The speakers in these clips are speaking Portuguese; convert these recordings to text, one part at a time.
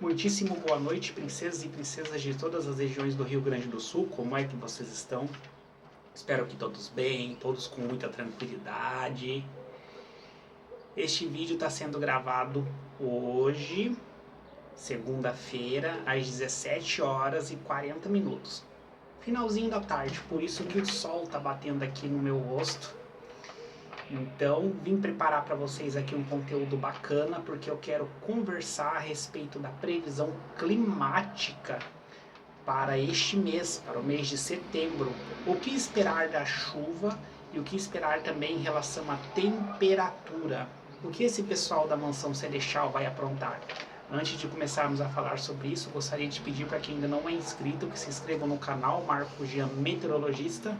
Muitíssimo boa noite, princesas e princesas de todas as regiões do Rio Grande do Sul. Como é que vocês estão? Espero que todos bem, todos com muita tranquilidade. Este vídeo está sendo gravado hoje, segunda-feira, às 17 horas e 40 minutos. Finalzinho da tarde, por isso que o sol está batendo aqui no meu rosto. Então, vim preparar para vocês aqui um conteúdo bacana, porque eu quero conversar a respeito da previsão climática para este mês, para o mês de setembro. O que esperar da chuva e o que esperar também em relação à temperatura. O que esse pessoal da Mansão Celestial vai aprontar? Antes de começarmos a falar sobre isso, gostaria de pedir para quem ainda não é inscrito que se inscreva no canal Marco Jean Meteorologista.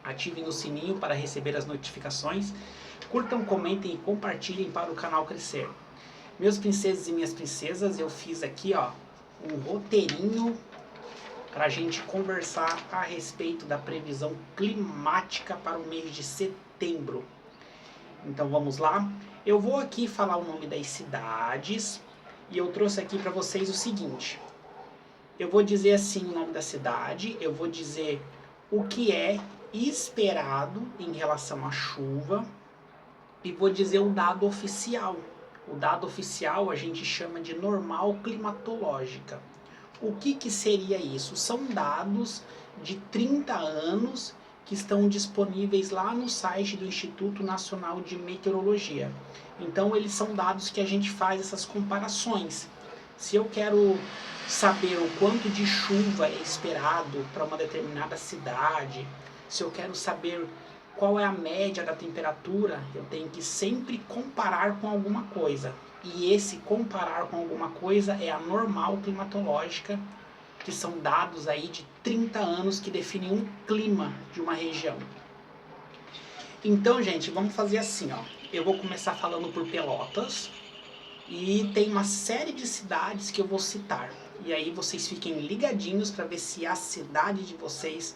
Ativem o sininho para receber as notificações, curtam, comentem e compartilhem para o canal crescer. Meus princesos e minhas princesas, eu fiz aqui um roteirinho para a gente conversar a respeito da previsão climática para o mês de setembro. Então vamos lá? Eu vou aqui falar o nome das cidades e eu trouxe aqui para vocês o seguinte. Eu vou dizer assim o nome da cidade, eu vou dizer o que é esperado em relação à chuva e vou dizer o dado oficial. O dado oficial a gente chama de normal climatológica. O que seria isso? São dados de 30 anos que estão disponíveis lá no site do Instituto Nacional de Meteorologia. Então eles são dados que a gente faz essas comparações. Se eu quero saber o quanto de chuva é esperado para uma determinada cidade, se eu quero saber qual é a média da temperatura, eu tenho que sempre comparar com alguma coisa. E esse comparar com alguma coisa é a normal climatológica, que são dados aí de 30 anos que definem um clima de uma região. Então, gente, vamos fazer assim, Eu vou começar falando por Pelotas e tem uma série de cidades que eu vou citar. E aí vocês fiquem ligadinhos para ver se a cidade de vocês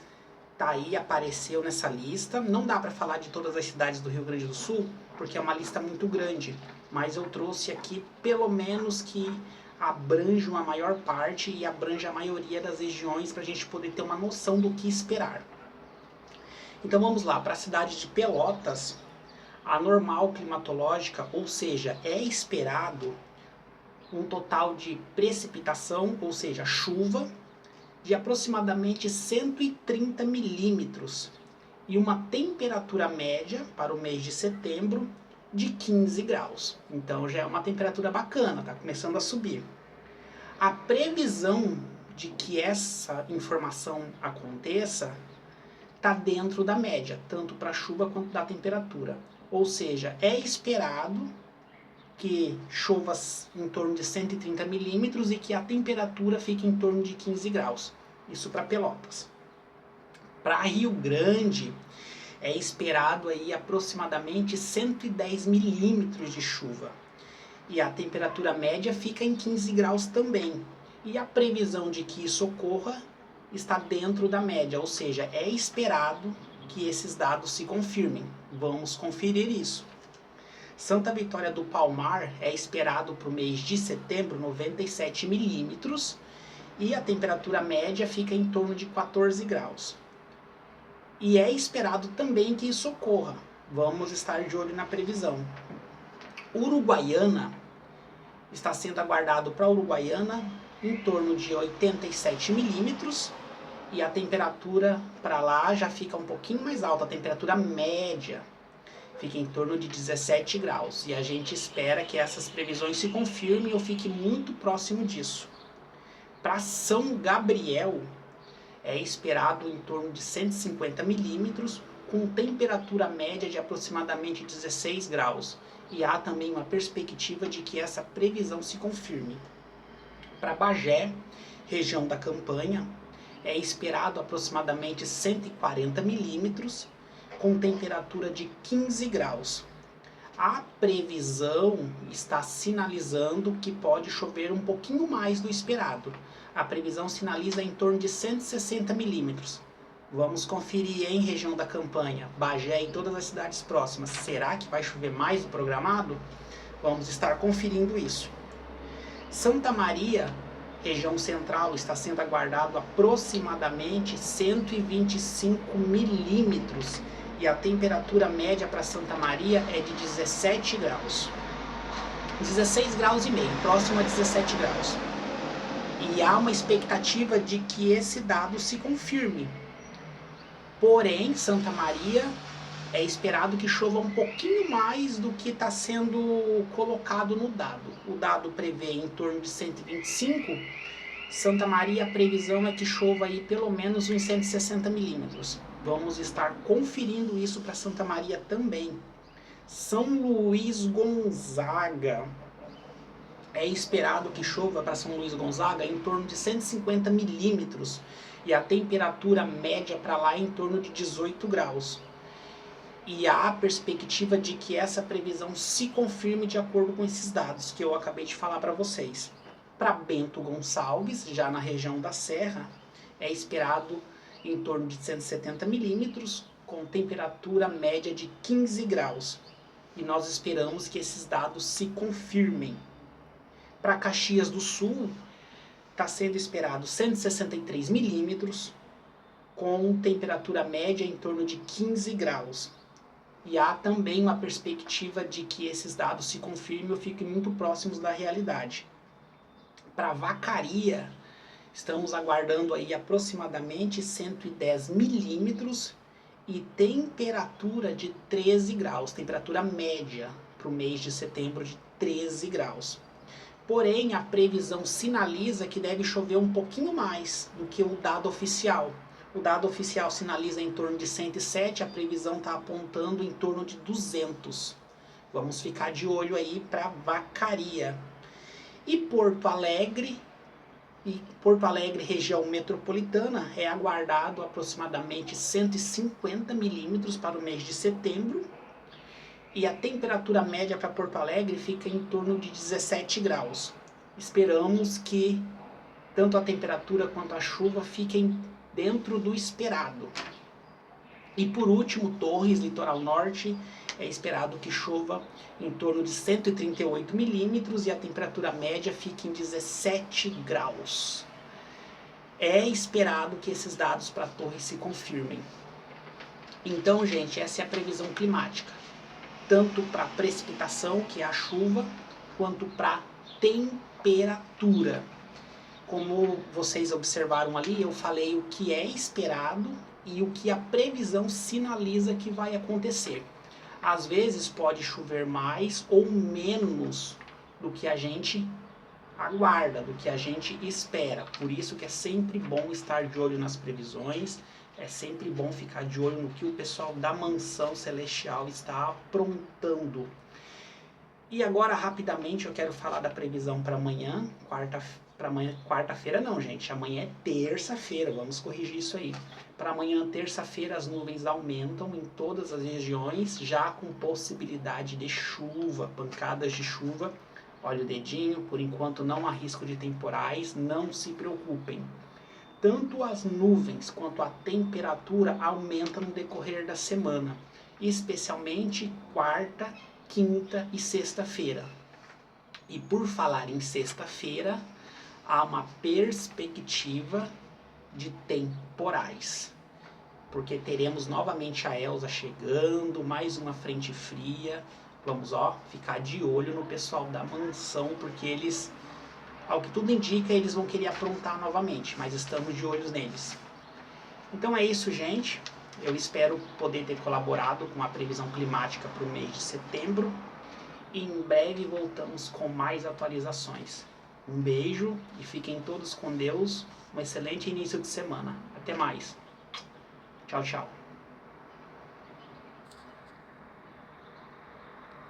tá aí, apareceu nessa lista. Não dá para falar de todas as cidades do Rio Grande do Sul, porque é uma lista muito grande, mas eu trouxe aqui pelo menos que abrange uma maior parte e abrange a maioria das regiões para a gente poder ter uma noção do que esperar. Então vamos lá, para a cidade de Pelotas, a normal climatológica, ou seja, é esperado um total de precipitação, ou seja, chuva, de aproximadamente 130 milímetros e uma temperatura média para o mês de setembro de 15 graus. Então já é uma temperatura bacana, está começando a subir. A previsão de que essa informação aconteça está dentro da média, tanto para a chuva quanto da temperatura. Ou seja, é esperado que chova em torno de 130 milímetros e que a temperatura fique em torno de 15 graus. Isso para Pelotas. Para Rio Grande, é esperado aí aproximadamente 110 milímetros de chuva. E a temperatura média fica em 15 graus também. E a previsão de que isso ocorra está dentro da média, ou seja, é esperado que esses dados se confirmem. Vamos conferir isso. Santa Vitória do Palmar é esperado para o mês de setembro 97 milímetros e a temperatura média fica em torno de 14 graus. E é esperado também que isso ocorra. Vamos estar de olho na previsão. Uruguaiana está sendo aguardado para Uruguaiana em torno de 87 milímetros e a temperatura para lá já fica um pouquinho mais alta, a temperatura média fica em torno de 17 graus. E a gente espera que essas previsões se confirmem ou fique muito próximo disso. Para São Gabriel, é esperado em torno de 150 milímetros, com temperatura média de aproximadamente 16 graus. E há também uma perspectiva de que essa previsão se confirme. Para Bagé, região da Campanha, é esperado aproximadamente 140 milímetros, com temperatura de 15 graus. A previsão está sinalizando que pode chover um pouquinho mais do esperado. A previsão sinaliza em torno de 160 milímetros. Vamos conferir em região da Campanha, Bagé e todas as cidades próximas. Será que vai chover mais do programado? Vamos estar conferindo isso. Santa Maria, região central, está sendo aguardado aproximadamente 125 milímetros e a temperatura média para Santa Maria é de 17 graus. 16 graus e meio, próximo a 17 graus. E há uma expectativa de que esse dado se confirme. Porém, Santa Maria é esperado que chova um pouquinho mais do que está sendo colocado no dado. O dado prevê em torno de 125. Santa Maria, a previsão é que chova aí pelo menos uns 160 milímetros. Vamos estar conferindo isso para Santa Maria também. São Luís Gonzaga. É esperado que chova para São Luís Gonzaga em torno de 150 milímetros e a temperatura média para lá é em torno de 18 graus. E há a perspectiva de que essa previsão se confirme de acordo com esses dados que eu acabei de falar para vocês. Para Bento Gonçalves, já na região da Serra, é esperado em torno de 170 milímetros com temperatura média de 15 graus. E nós esperamos que esses dados se confirmem. Para Caxias do Sul, está sendo esperado 163 milímetros, com temperatura média em torno de 15 graus. E há também uma perspectiva de que esses dados se confirmem ou fiquem muito próximos da realidade. Para Vacaria, estamos aguardando aí aproximadamente 110 milímetros e temperatura de 13 graus, temperatura média para o mês de setembro de 13 graus. Porém, a previsão sinaliza que deve chover um pouquinho mais do que o dado oficial. O dado oficial sinaliza em torno de 107, a previsão está apontando em torno de 200. Vamos ficar de olho aí para Vacaria. E Porto Alegre, região metropolitana, é aguardado aproximadamente 150 milímetros para o mês de setembro. E a temperatura média para Porto Alegre fica em torno de 17 graus. Esperamos que tanto a temperatura quanto a chuva fiquem dentro do esperado. E por último, Torres, litoral norte, é esperado que chova em torno de 138 milímetros e a temperatura média fique em 17 graus. É esperado que esses dados para Torres se confirmem. Então, gente, essa é a previsão climática. Tanto para precipitação, que é a chuva, quanto para temperatura. Como vocês observaram ali, eu falei o que é esperado e o que a previsão sinaliza que vai acontecer. Às vezes pode chover mais ou menos do que a gente aguarda, do que a gente espera. Por isso que é sempre bom estar de olho nas previsões, é sempre bom ficar de olho no que o pessoal da Mansão Celestial está aprontando. E agora, rapidamente, eu quero falar da previsão para amanhã, quarta-feira não, gente, amanhã é terça-feira, vamos corrigir isso aí. Para amanhã, terça-feira, as nuvens aumentam em todas as regiões, já com possibilidade de chuva, pancadas de chuva. Olha o dedinho, por enquanto não há risco de temporais, não se preocupem. Tanto as nuvens quanto a temperatura aumentam no decorrer da semana, especialmente quarta, quinta e sexta-feira. E por falar em sexta-feira, há uma perspectiva de temporais, porque teremos novamente a Elsa chegando, mais uma frente fria. Vamos ficar de olho no pessoal da mansão, porque eles, ao que tudo indica, eles vão querer aprontar novamente, mas estamos de olhos neles. Então é isso, gente. Eu espero poder ter colaborado com a previsão climática para o mês de setembro. E em breve voltamos com mais atualizações. Um beijo e fiquem todos com Deus. Um excelente início de semana. Até mais. Tchau, tchau.